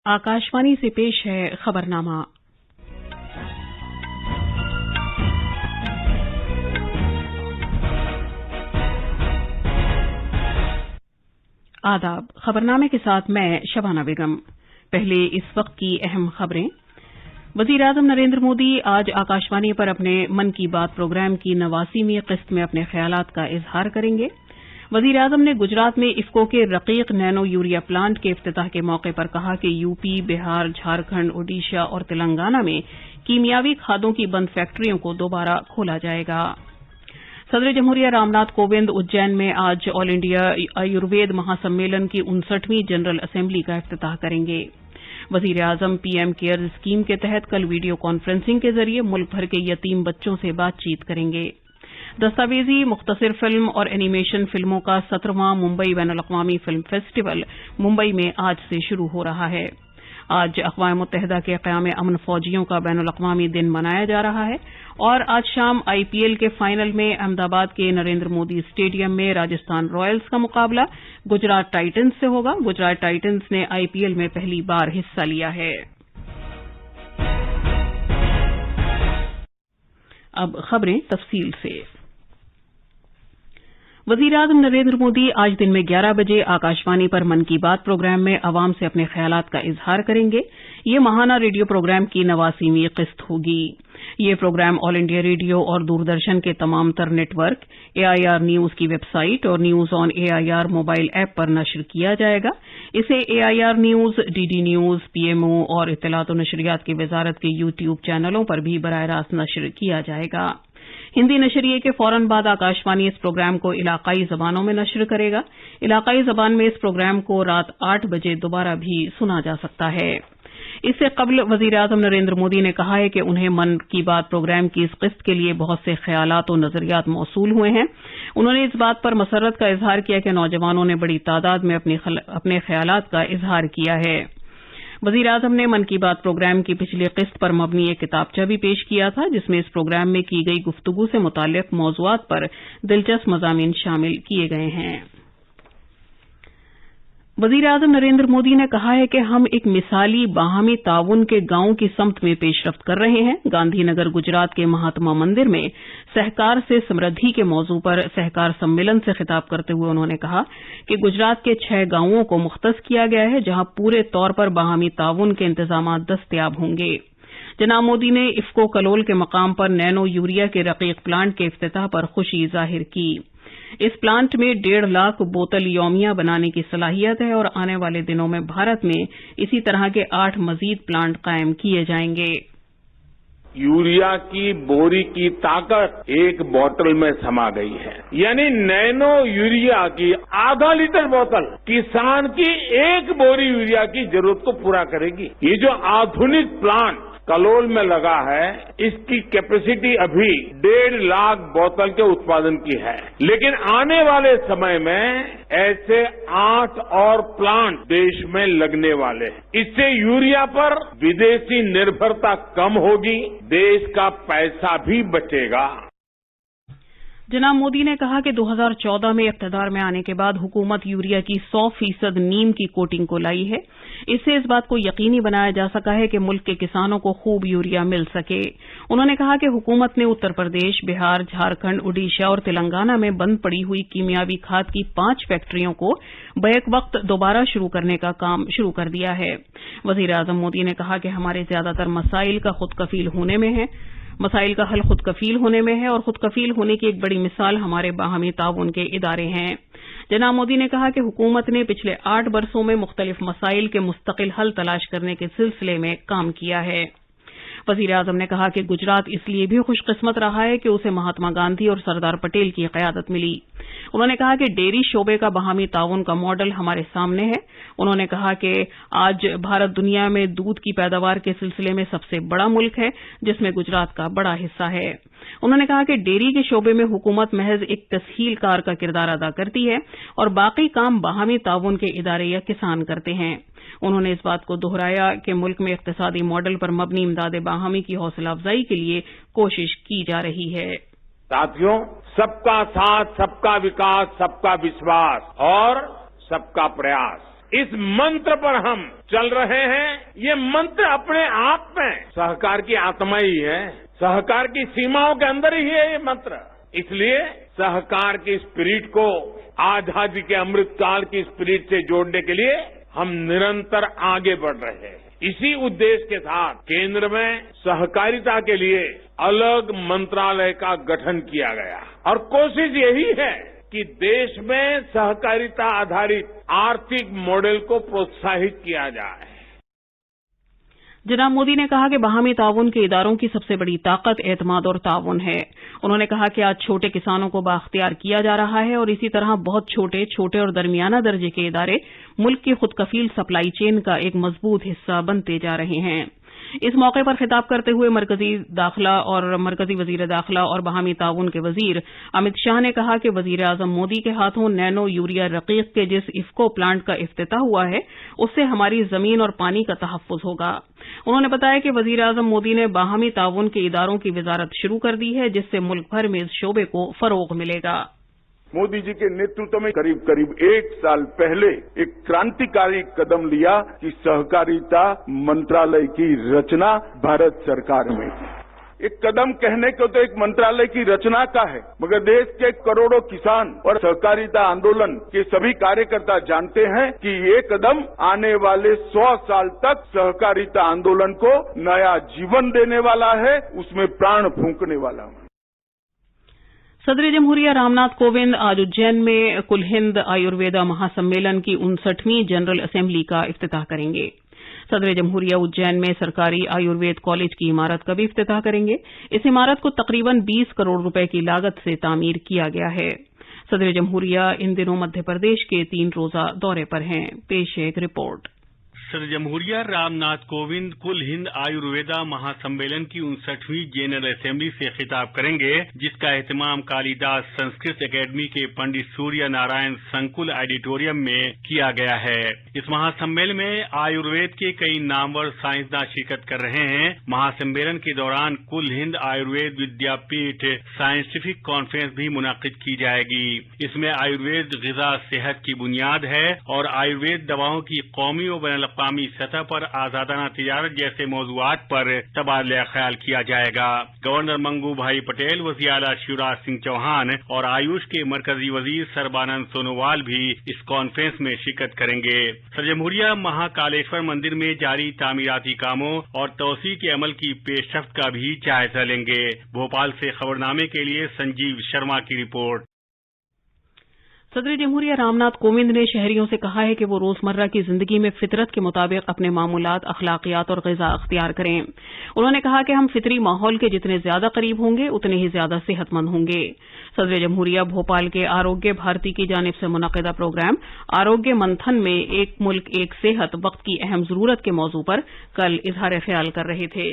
आकाशवाणी से पेश है खबरनामा। आदाब। खबरनामे के साथ मैं शबाना बेगम। पहले इस वक्त की अहम खबरें। वजीर-ए-आज़म नरेंद्र मोदी आज आकाशवाणी पर अपने मन की बात प्रोग्राम की 89वीं किस्त में अपने ख्यालात का इजहार करेंगे। वजीर-ए-आज़म ने गुजरात में इफ्को के रकीक नैनो यूरिया प्लांट के इफ्तिताह के मौके पर कहा कि यूपी, बिहार, झारखंड, ओडिशा और तेलंगाना में कीमियावी खादों की बंद फैक्ट्रियों को दोबारा खोला जाएगा। सदर जमहूरिया रामनाथ कोविंद उज्जैन में आज ऑल इंडिया आयुर्वेद महासम्मेलन की 59वीं जनरल असेंबली का इफ्तिताह करेंगे। वजीर-ए-आज़म पीएम केयर्स स्कीम के तहत कल वीडियो कॉन्फ्रेंसिंग के जरिए मुल्क भर के यतीम बच्चों से बातचीत करेंगे। दस्तावेजी, मुख्तसर फिल्म और एनिमेशन फिल्मों का 17वां मुंबई बैनुल-अक़वामी फिल्म फेस्टिवल मुंबई में आज से शुरू हो रहा है। आज अक़वाम मुत्तहिदा के क़याम अमन फौजियों का बैनुल-अक़वामी दिन मनाया जा रहा है और आज शाम आईपीएल के फाइनल में अहमदाबाद के नरेंद्र मोदी स्टेडियम में राजस्थान रॉयल्स का मुकाबला गुजरात टाइटंस से होगा। गुजरात टाइटंस ने आईपीएल में पहली बार हिस्सा लिया है। अब खबरें तफसील से। वजीर-ए-आज़म नरेंद्र मोदी आज दिन में 11 बजे आकाशवाणी पर मन की बात प्रोग्राम में अवाम से अपने ख्यालात का इजहार करेंगे। ये माहाना रेडियो प्रोग्राम की 89वीं किस्त होगी। ये प्रोग्राम ऑल इंडिया रेडियो और दूरदर्शन के तमाम तर नेटवर्क, एआईआर न्यूज की वेबसाइट और news on AIR mobile app पर नश्र किया जाएगा। इसे AIR news, DD news, PMO और इत्तलात और नशरियात की वजारत के यूट्यूब चैनलों पर भी बराह रास्त नश्र किया जाएगा। हिंदी नशरिये के फौरन बाद आकाशवाणी इस प्रोग्राम को इलाकाई जबानों में नश्र करेगा। इलाकाई जबान में इस प्रोग्राम को रात 8 बजे दोबारा भी सुना जा सकता है। इससे कबल वजीर-ए-आज़म नरेंद्र मोदी ने कहा है कि उन्हें मन की बात प्रोग्राम की इस किस्त के लिए बहुत से ख्यालात और नजरियात मौसूल हुए हैं। उन्होंने इस बात पर मसरत का इजहार किया कि नौजवानों ने बड़ी तादाद में अपने ख्यालात का इजहार किया है। वजीर-ए-आज़म ने मन की बात प्रोग्राम की पिछली किस्त पर मबनी एक किताबचा भी पेश किया था, जिसमें इस प्रोग्राम में की गई गुफ्तगू से मुताल्लिक मौज़ूआत पर दिलचस्प मज़ामीन शामिल किए गए हैं। वजीर-ए-आज़म नरेंद्र मोदी ने कहा है कि हम एक मिसाली बाहमी ताउन के गांव की समत में पेशरफ्त कर रहे हैं। गांधीनगर गुजरात के महात्मा मंदिर में सहकार से समृद्धि के मौजू पर सहकार सम्मेलन से खिताब करते हुए उन्होंने कहा कि गुजरात के 6 गांवों को मुख्तस किया गया है, जहां पूरे तौर पर बाहमी ताउन के इंतजाम दस्तयाब होंगे। जनाब मोदी ने इफ्को कलोल के मकाम पर नैनो यूरिया के रकीक प्लांट के इफ्तिताह पर खुशी जाहिर की। इस प्लांट में 1.5 लाख बोतल यौमिया बनाने की सलाहियत है और आने वाले दिनों में भारत में इसी तरह के 8 मजीद प्लांट कायम किए जाएंगे। यूरिया की बोरी की ताकत एक बोतल में समा गई है, यानी नैनो यूरिया की आधा लीटर बोतल किसान की एक बोरी यूरिया की जरूरत को पूरा करेगी। ये जो आधुनिक प्लांट कलोल में लगा है, इसकी कैपेसिटी अभी 1.5 लाख बोतल के उत्पादन की है, लेकिन आने वाले समय में ऐसे 8 और प्लांट देश में लगने वाले हैं। इससे यूरिया पर विदेशी निर्भरता कम होगी, देश का पैसा भी बचेगा। जनाब मोदी ने कहा कि 2014 में इक़्तिदार में आने के बाद हुकूमत यूरिया की 100% नीम की कोटिंग को लाई है। इससे इस बात को यकीनी बनाया जा सका है कि मुल्क के किसानों को खूब यूरिया मिल सके। उन्होंने कहा कि हुकूमत ने उत्तर प्रदेश, बिहार, झारखंड, ओडिशा और तेलंगाना में बंद पड़ी हुई कीमियावी खाद की 5 फैक्ट्रियों को बैक वक्त दोबारा शुरू करने का काम शुरू कर दिया है। वजीर-ए-आज़म मोदी ने कहा कि हमारे ज्यादातर मसाइल का खुद कफील होने में है। मसाइल का हल खुद कफील होने में है और खुद कफील होने की एक बड़ी मिसाल हमारे बाहमी ताउन के इदारे हैं। जनाब मोदी ने कहा कि हुकूमत ने पिछले 8 बरसों में मुख्तलिफ मसाइल के मुस्तकिल हल तलाश करने के सिलसिले में काम किया है। वजीर-ए-आज़म ने कहा कि गुजरात इसलिए भी खुशकिस्मत रहा है कि उसे महात्मा गांधी और सरदार पटेल की क़यादत मिली। उन्होंने कहा कि डेयरी शोबे का बाहमी ताउन का मॉडल हमारे सामने है। उन्होंने कहा कि आज भारत दुनिया में दूध की पैदावार के सिलसिले में सबसे बड़ा मुल्क है, जिसमें गुजरात का बड़ा हिस्सा है। उन्होंने कहा कि डेयरी के शोबे में हुकूमत महज एक तस्हीलकार का किरदार अदा करती है और बाकी काम बाहमी ताउन के इदारे या किसान करते हैं। उन्होंने इस बात को दोहराया कि मुल्क में इक़्तिसादी मॉडल पर मबनी इमदाद बाहमी की हौसला अफजाई के लिए कोशिश की जा रही है। साथियों, सबका साथ, सबका विकास, सबका विश्वास और सबका प्रयास, इस मंत्र पर हम चल रहे हैं। ये मंत्र अपने आप में सहकार की आत्मा ही है, सहकार की सीमाओं के अंदर ही है ये मंत्र। इसलिए सहकार की स्पिरिट को आजादी के अमृतकाल की स्पिरिट से जोड़ने के लिए हम निरंतर आगे बढ़ रहे हैं। इसी उद्देश्य के साथ केंद्र में सहकारिता के लिए अलग मंत्रालय का गठन किया गया और कोशिश यही है कि देश में सहकारिता आधारित आर्थिक मॉडल को प्रोत्साहित किया जाए। जनाब मोदी ने कहा कि बाहमी ताउन के इदारों की सबसे बड़ी ताकत एतमाद और ताउन है। उन्होंने कहा कि आज छोटे किसानों को बाख्तियार किया जा रहा है और इसी तरह बहुत छोटे और दरमियाना दर्जे के इदारे मुल्क की खुद कफील सप्लाई चेन का एक मजबूत हिस्सा बनते जा रहे हैं। इस मौके पर खिताब करते हुए मरकजी वजीर दाखिला और बाहमी ताउन के वजीर अमित शाह ने कहा कि वजीर आजम मोदी के हाथों नैनो यूरिया रकीक के जिस इफ्को प्लांट का इफ्तिताह हुआ है उससे हमारी जमीन और पानी का तहफ्फुज होगा। उन्होंने बताया कि वजीर आजम मोदी ने बाहमी ताउन के इदारों की वजारत शुरू कर दी है जिससे मुल्क भर में इस शोबे को फरोग मिलेगा। मोदी जी के नेतृत्व में करीब 1 साल पहले एक क्रांतिकारी कदम लिया कि सहकारिता मंत्रालय की रचना भारत सरकार में। एक कदम कहने को तो एक मंत्रालय की रचना का है, मगर देश के करोड़ों किसान और सहकारिता आंदोलन के सभी कार्यकर्ता जानते हैं कि ये कदम आने वाले 100 साल तक सहकारिता आंदोलन को नया जीवन देने वाला है, उसमें प्राण फूंकने वाला है। सदर जमहूरिया रामनाथ कोविंद आज उज्जैन में कुल हिंद आयुर्वेदा महासम्मेलन की 59वीं जनरल असेंबली का इफ्तिताह करेंगे। सदर जमहूरिया उज्जैन में सरकारी आयुर्वेद कॉलेज की इमारत का भी इफ्तिताह करेंगे। इस इमारत को तकरीबन 20 करोड़ रुपए की लागत से तामीर किया गया है। सदर जमहूरिया इन दिनों मध्य प्रदेश के 3 रोजा दौरे पर हैं। पेश है एक रिपोर्ट। सदर जमहूरिया रामनाथ कोविंद कुल हिंद आयुर्वेदा महासम्मेलन की 59वीं जनरल असेंबली से खिताब करेंगे, जिसका एहतमाम कालिदास संस्कृत एकेडमी के पंडित सूर्य नारायण संकुल ऑडिटोरियम में किया गया है। इस महासम्मेलन में आयुर्वेद के कई नामवर साइंसदान शिरकत कर रहे हैं। महासम्मेलन के दौरान कुल हिंद आयुर्वेद विद्यापीठ साइंटिफिक कॉन्फ्रेंस भी मुनाकिद की जाएगी। इसमें आयुर्वेद ग़िज़ा सेहत की बुनियाद है और आयुर्वेद दवाओं की कौमी और बैनुल अक़वामी सतह पर आजादाना तिजारत जैसे मौज़ूआत पर तबादला ख्याल किया जाएगा। गवर्नर मंगू भाई पटेल, वज़ीर आला शिवराज सिंह चौहान और आयुष के मरकजी वजीर सर्बानंद सोनोवाल भी इस कॉन्फ्रेंस में शिरकत करेंगे। सदर जमहूरिया महाकालेश्वर मंदिर में जारी तामीराती कामों और तोसी के अमल की पेशरफ्त का भी जायजा लेंगे। भोपाल से खबरनामे के लिए संजीव शर्मा की रिपोर्ट। सदर जमहूरिया रामनाथ कोविंद ने शहरियों से कहा है कि वो रोजमर्रा की जिंदगी में फितरत के मुताबिक अपने मामूलात, अखलाकियात और ग़िज़ा अख्तियार करें। उन्होंने कहा कि हम फितरी माहौल के जितने ज्यादा करीब होंगे उतने ही ज्यादा सेहतमंद होंगे। सदर जमहूरिया भोपाल के आरोग्य भारती की जानिब से मुनक़िदा प्रोग्राम आरोग्य मंथन में एक मुल्क एक सेहत वक्त की अहम जरूरत के मौजू पर कल इजहार ख्याल कर रहे थे।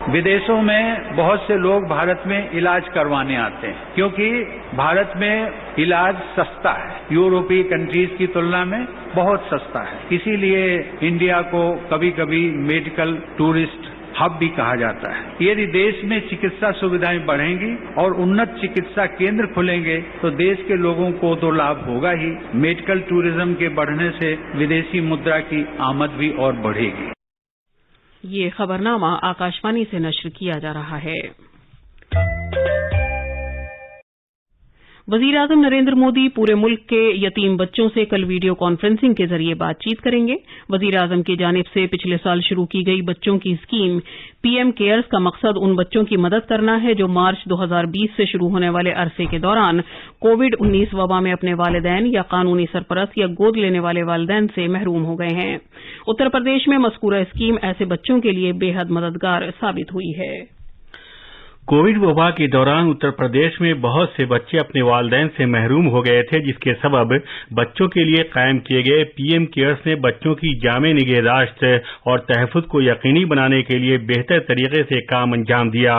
विदेशों में बहुत से लोग भारत में इलाज करवाने आते हैं क्योंकि भारत में इलाज सस्ता है, यूरोपीय कंट्रीज की तुलना में बहुत सस्ता है। इसीलिए इंडिया को कभी कभी मेडिकल टूरिस्ट हब भी कहा जाता है। यदि देश में चिकित्सा सुविधाएं बढ़ेंगी और उन्नत चिकित्सा केंद्र खुलेंगे तो देश के लोगों को तो लाभ होगा ही, मेडिकल टूरिज्म के बढ़ने से विदेशी मुद्रा की आमद भी और बढ़ेगी। ये खबरनामा आकाशवाणी से नश्र किया जा रहा है। वजीर आजम नरेंद्र मोदी पूरे मुल्क के यतीम बच्चों से कल वीडियो कॉन्फ्रेंसिंग के जरिए बातचीत करेंगे। वजीर आजम की जानिब से पिछले साल शुरू की गई बच्चों की स्कीम पीएम केयर्स का मकसद उन बच्चों की मदद करना है जो मार्च 2020 से शुरू होने वाले अरसे के दौरान कोविड-19 वबा में अपने वालिदैन या कानूनी सरपरस्त या गोद लेने वाले वालिदैन से महरूम हो गए हैं। उत्तर प्रदेश में मज़कूरा स्कीम ऐसे बच्चों के लिए बेहद मददगार साबित हुई है। कोविड वबा के दौरान उत्तर प्रदेश में बहुत से बच्चे अपने वालिदैन से महरूम हो गए थे, जिसके सबब बच्चों के लिए कायम किए गए पीएम केयर्स ने बच्चों की जामे निगहदाश्त और तहफ़्फ़ुज़ को यकीनी बनाने के लिए बेहतर तरीके से काम अंजाम दिया।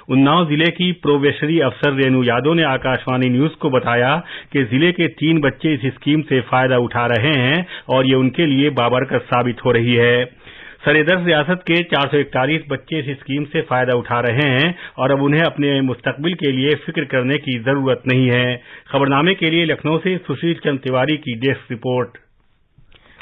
उन्नाव जिले की प्रोबेशनरी अफसर रेनू यादव ने आकाशवाणी न्यूज को बताया कि जिले के 3 बच्चे इस स्कीम से फायदा उठा रहे हैं और ये उनके लिए बाबरकत साबित हो रही है। सरेदर्ज रियासत के 441 बच्चे इस स्कीम से फायदा उठा रहे हैं और अब उन्हें अपने मुस्तकबिल के लिए फिक्र करने की जरूरत नहीं है। खबरनामे के लिए लखनऊ से सुशील चंद तिवारी की डेस्क रिपोर्ट।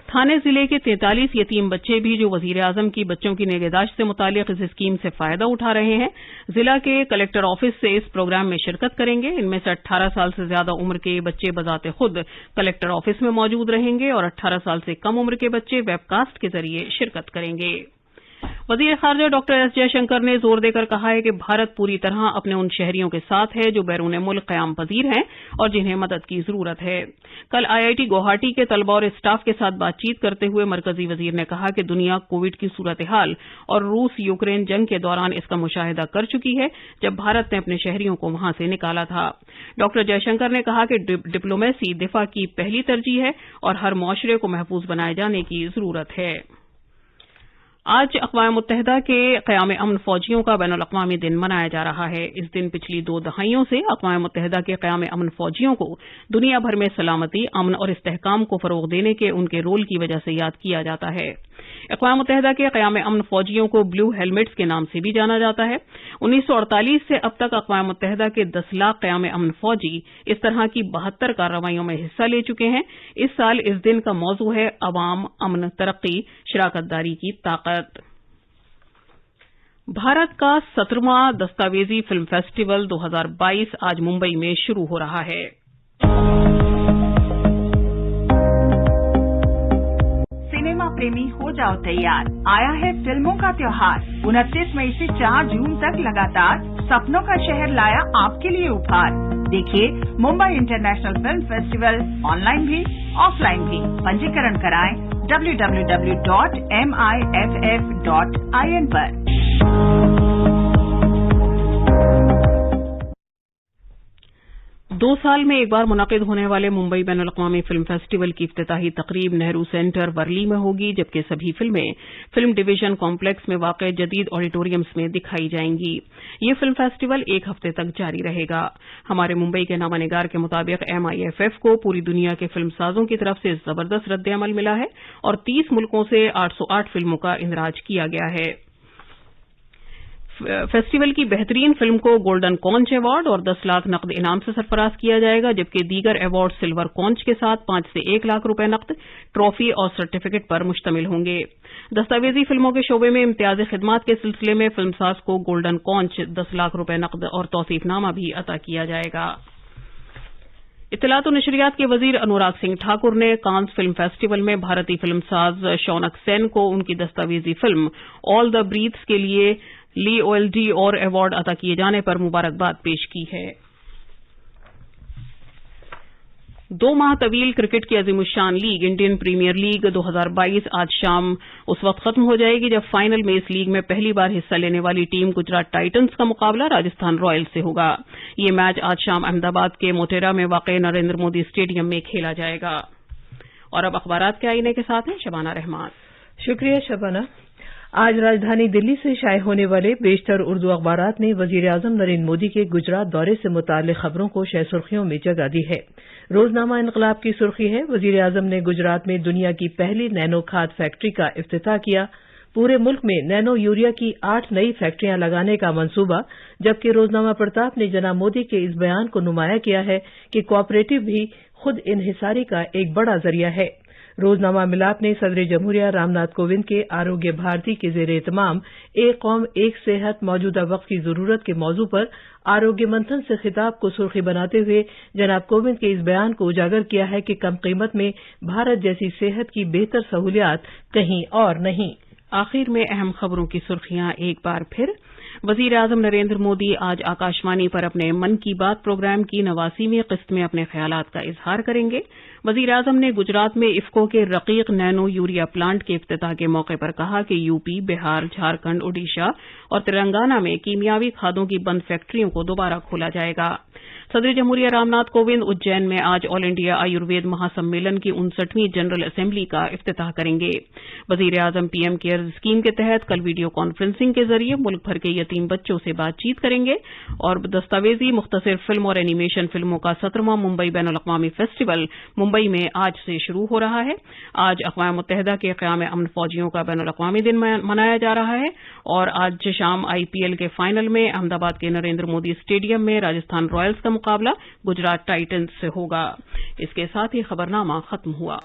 थाने जिले के 43 यतीम बच्चे भी जो वजीर आजम की बच्चों की निगहदाश्त से मुतालिक इस स्कीम से फायदा उठा रहे हैं, जिला के कलेक्टर ऑफिस से इस प्रोग्राम में शिरकत करेंगे। इनमें से 18 साल से ज्यादा उम्र के बच्चे बजाते खुद कलेक्टर ऑफिस में मौजूद रहेंगे और 18 साल से कम उम्र के बच्चे वेबकास्ट के जरिए शिरकत करेंगे। वजीर खारजा डॉक्टर एस जयशंकर ने जोर देकर कहा है कि भारत पूरी तरह अपने उन शहरियों के साथ है जो बैरून मुल्क क़याम पजीर हैं और जिन्हें मदद की जरूरत है। कल आईआईटी गुवाहाटी के तलबा और स्टाफ के साथ बातचीत करते हुए मरकजी वजीर ने कहा कि दुनिया कोविड की सूरत हाल और रूस यूक्रेन जंग के दौरान इसका मुशाहिदा कर चुकी है, जब भारत ने अपने शहरियों को वहां से निकाला था। डॉक्टर जयशंकर ने कहा कि डिप्लोमेसी दिफा की पहली तरजीह है और हर मुआशरे को महफूज बनाए जाने की जरूरत है। आज अक़वाम मुत्तहिदा के क़याम अमन फौजियों का बैनुल अक़वामी दिन मनाया जा रहा है। इस दिन पिछली 2 दहाइयों से अक़वाम मुत्तहिदा के क़याम अमन फौजियों को दुनिया भर में सलामती, अमन और इस्तेहकाम को फ़रोग़ देने के उनके रोल की वजह से याद किया जाता है। अक़वाम मुत्तहिदा के क़याम अमन फौजियों को ब्लू हेलमेट्स के नाम से भी जाना जाता है। 1948 से अब तक अक़वाम मुत्तहिदा के 10 लाख क़याम अमन फौजी इस तरह की 72 कार्रवाइयों में हिस्सा ले चुके हैं। इस साल इस दिन का मौजू है अवाम, अमन, तरक्की, शराकतदारी की ताकत। भारत का 17वां दस्तावेजी फिल्म फेस्टिवल 2022 आज मुंबई में शुरू हो रहा है। सिनेमा प्रेमी हो जाओ तैयार, आया है फिल्मों का त्योहार। 29 मई से 4 जून तक लगातार सपनों का शहर लाया आपके लिए उपहार। देखिए Mumbai international film festival online भी ऑफलाइन भी। पंजीकरण कराएं www.miff.in पर। 2 साल में एक बार मुनाकिद होने वाले मुंबई बैनुल अक़वामी फिल्म फेस्टिवल की इफ्तिताही तकरीब नेहरू सेंटर वर्ली में होगी, जबकि सभी फिल्में फिल्म डिवीजन कॉम्प्लेक्स में वाक़ जदीद ऑडिटोरियम्स में दिखाई जाएंगी। ये फिल्म फेस्टिवल 1 हफ्ते तक जारी रहेगा। हमारे मुंबई के नामानिगार के मुताबिक MIFF को पूरी दुनिया के फिल्मसाजों की तरफ से जबरदस्त रद्द-ए-अमल मिला है और 30 मुल्कों से 808 फिल्मों का इंदराज किया गया है। फेस्टिवल की बेहतरीन फिल्म को गोल्डन कॉन्च अवार्ड और 10 लाख नकद इनाम से सरफराज किया जाएगा, जबकि दीगर अवार्ड सिल्वर कॉन्च के साथ 5 से 1 लाख रुपए नकद, ट्रॉफी और सर्टिफिकेट पर मुश्तमिल होंगे। दस्तावेजी फिल्मों के शोबे में इम्तियाजी खिदमात के सिलसिले में फिल्मसाज को गोल्डन कॉन्च, 10 लाख रुपए नकद और तौसीफनामा भी अता किया जाएगा। इत्तलात और नशरियात के वजीर अनुराग सिंह ठाकुर ने कांस फिल्म फेस्टिवल में भारतीय फिल्मसाज शौनक सेन को उनकी दस्तावेजी फिल्म ऑल द ब्रीथ्स के लिए ली OLD और अवार्ड अता किए जाने पर मुबारकबाद पेश की है। 2 माह तवील क्रिकेट की अजीमुशान लीग इंडियन प्रीमियर लीग 2022 आज शाम उस वक्त खत्म हो जाएगी जब फाइनल में इस लीग में पहली बार हिस्सा लेने वाली टीम गुजरात टाइटंस का मुकाबला राजस्थान रॉयल्स से होगा। ये मैच आज शाम अहमदाबाद के मोटेरा में वाक़े नरेंद्र मोदी स्टेडियम में खेला जाएगा। और अब अखबारात के आईने के साथ हैं शबाना रहमान। शुक्रिया शबाना। आज राजधानी दिल्ली से शाये होने वाले बेशतर उर्दू अखबारात ने वजीर आजम नरेंद्र मोदी के गुजरात दौरे से मुताल्लिक खबरों को शह सुर्खियों में जगह दी है। रोजनामा इनकलाब की सुर्खी है, वजीर आजम ने गुजरात में दुनिया की पहली नैनो खाद फैक्ट्री का इफ्तिताह किया। पूरे मुल्क में नैनो यूरिया की 8 नई फैक्ट्रियां लगाने का मंसूबा। जबकि रोजनामा प्रताप ने जनाब मोदी के इस बयान को नुमाया किया है कि कोऑपरेटिव भी खुद इन्हिसारी का एक बड़ा जरिया है। रोजनामा मिलाप ने सदर जमहूरिया रामनाथ कोविंद के आरोग्य भारती के जेर एहतमाम एक कौम एक सेहत मौजूदा वक्त की जरूरत के मौजू पर आरोग्य मंथन से खिताब को सुर्खी बनाते हुए जनाब कोविंद के इस बयान को उजागर किया है कि कम कीमत में भारत जैसी सेहत की बेहतर सहूलियात कहीं और नहीं। आखिर में अहम खबरों की सुर्खियां एक बार फिर। वजीर आजम नरेंद्र मोदी आज आकाशवाणी पर अपने मन की बात प्रोग्राम की 89वीं किस्त में अपने ख्यालात का इजहार करेंगे। वजीर आजम ने गुजरात में इफ्को के रकीक नैनो यूरिया प्लांट के इफ्तिताह के मौके पर कहा कि यूपी, बिहार, झारखंड, ओडिशा और तेलंगाना में कीमियावी खादों की बंद फैक्ट्रियों को दोबारा खोला जाएगा। सदर जमहूरिया रामनाथ कोविंद उज्जैन में आज ऑल इंडिया आयुर्वेद महासम्मेलन की 59वीं जनरल असेंबली का इफ्तिताह करेंगे। वजीर आजम पीएम केयर्स स्कीम के तहत कल वीडियो कॉन्फ्रेंसिंग के जरिए मुल्क भर के यतीम बच्चों से बातचीत करेंगे। और दस्तावेजी मुख्तसर फिल्म और एनिमेशन फिल्मों का 17वां मुंबई बैनुल अक़वामी फेस्टिवल मुंबई में आज से शुरू हो रहा है। आज अक़वाम मुत्तहिदा के क़याम अमन फौजियों का बैनुल अक़वामी दिन मनाया जा रहा है और आज शाम IPL के फाइनल में अहमदाबाद के नरेंद्र मोदी स्टेडियम में राजस्थान रॉयल्स का मुकाबला गुजरात टाइटंस से होगा। इसके साथ ही खबरनामा खत्म हुआ।